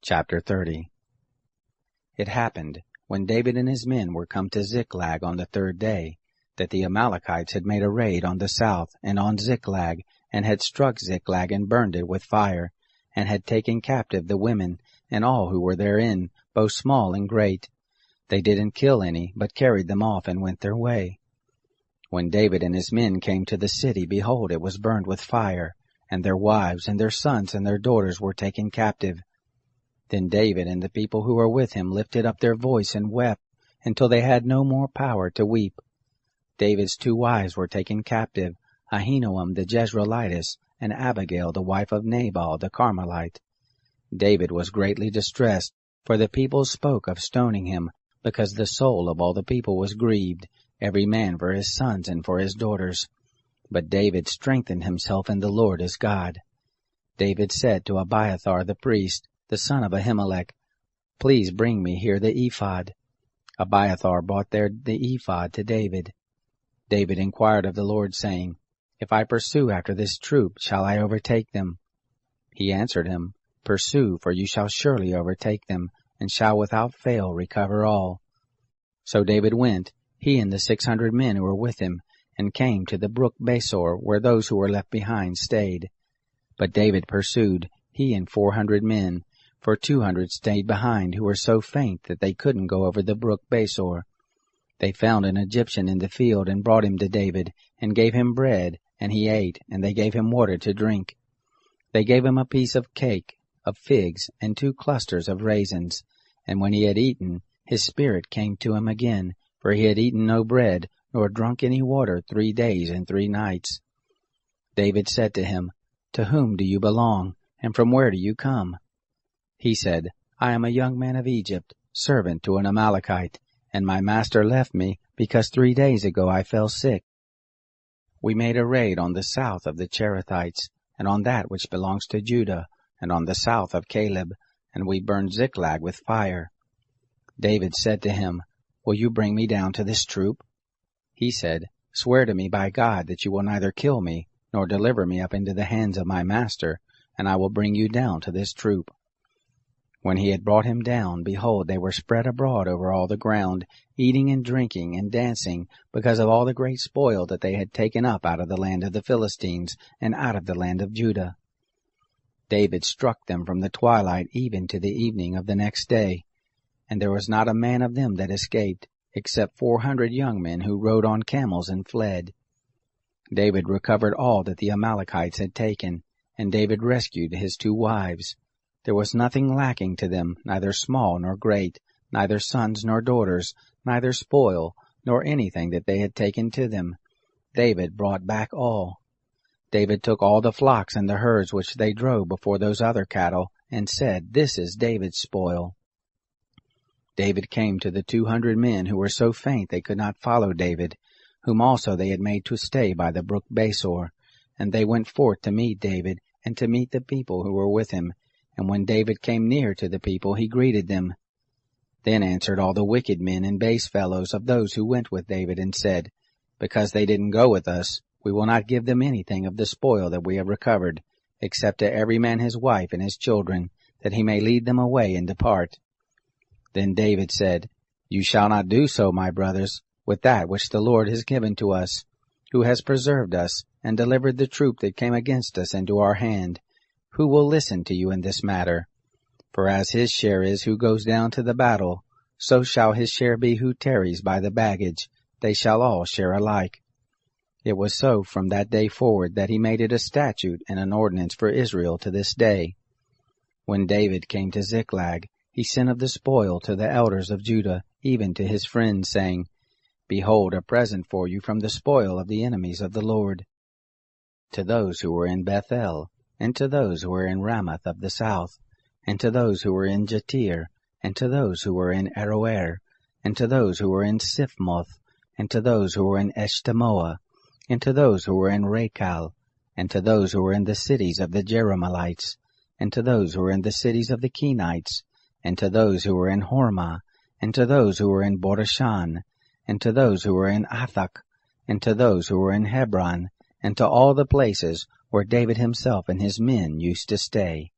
Chapter 30. It happened, when David and his men were come to Ziklag on the third day, that the Amalekites had made a raid on the south and on Ziklag, and had struck Ziklag and burned it with fire, and had taken captive the women and all who were therein, both small and great. They didn't kill any, but carried them off and went their way. When David and his men came to the city, behold, it was burned with fire, and their wives and their sons and their daughters were taken captive. Then David and the people who were with him lifted up their voice and wept, until they had no more power to weep. David's 2 wives were taken captive, Ahinoam the Jezreelitess, and Abigail the wife of Nabal the Carmelite. David was greatly distressed, for the people spoke of stoning him, because the soul of all the people was grieved, every man for his sons and for his daughters. But David strengthened himself in the Lord his God. David said to Abiathar the priest, the son of Ahimelech, Please bring me here the ephod. Abiathar brought there the ephod to David. David inquired of the Lord, saying, If I pursue after this troop, shall I overtake them? He answered him, Pursue, for you shall surely overtake them, and shall without fail recover all. So David went, he and the 600 men who were with him, and came to the brook Besor, where those who were left behind stayed. But David pursued, he and 400 men, for 200 stayed behind, who were so faint that they couldn't go over the brook Besor. They found an Egyptian in the field, and brought him to David, and gave him bread, and he ate, and they gave him water to drink. They gave him a piece of cake, of figs, and 2 clusters of raisins. And when he had eaten, his spirit came to him again, for he had eaten no bread, nor drunk any water 3 days and 3 nights. David said to him, To whom do you belong, and from where do you come? He said, I am a young man of Egypt, servant to an Amalekite, and my master left me, because 3 days ago I fell sick. We made a raid on the south of the Cherethites, and on that which belongs to Judah, and on the south of Caleb, and we burned Ziklag with fire. David said to him, Will you bring me down to this troop? He said, Swear to me by God that you will neither kill me, nor deliver me up into the hands of my master, and I will bring you down to this troop. When he had brought him down, behold, they were spread abroad over all the ground, eating and drinking and dancing, because of all the great spoil that they had taken up out of the land of the Philistines, and out of the land of Judah. David struck them from the twilight even to the evening of the next day, and there was not a man of them that escaped, except 400 young men who rode on camels and fled. David recovered all that the Amalekites had taken, and David rescued his 2 wives. There was nothing lacking to them, neither small nor great, neither sons nor daughters, neither spoil, nor anything that they had taken to them. David brought back all. David took all the flocks and the herds which they drove before those other cattle, and said, This is David's spoil. David came to the 200 men who were so faint they could not follow David, whom also they had made to stay by the brook Besor, and they went forth to meet David, and to meet the people who were with him. And when David came near to the people, he greeted them. Then answered all the wicked men and base fellows of those who went with David, and said, Because they didn't go with us, we will not give them anything of the spoil that we have recovered, except to every man his wife and his children, that he may lead them away and depart. Then David said, You shall not do so, my brothers, with that which the Lord has given to us, who has preserved us, and delivered the troop that came against us into our hand. Who will listen to you in this matter? For as his share is who goes down to the battle, so shall his share be who tarries by the baggage. They shall all share alike. It was so from that day forward that he made it a statute and an ordinance for Israel to this day. When David came to Ziklag, he sent of the spoil to the elders of Judah, even to his friends, saying, Behold, a present for you from the spoil of the enemies of the Lord. To those who were in Bethel, and to those who were in Ramoth of the south, and to those who were in Jatir, and to those who were in Aroer, and to those who were in Siphmoth, and to those who were in Eshtemoa, and to those who were in Rachal, and to those who were in the cities of the Jerahmeelites, and to those who were in the cities of the Kenites, and to those who were in Hormah, and to those who were in Borashan, and to those who were in Athak, and to those who were in Hebron, and to all the places where David himself and his men used to stay.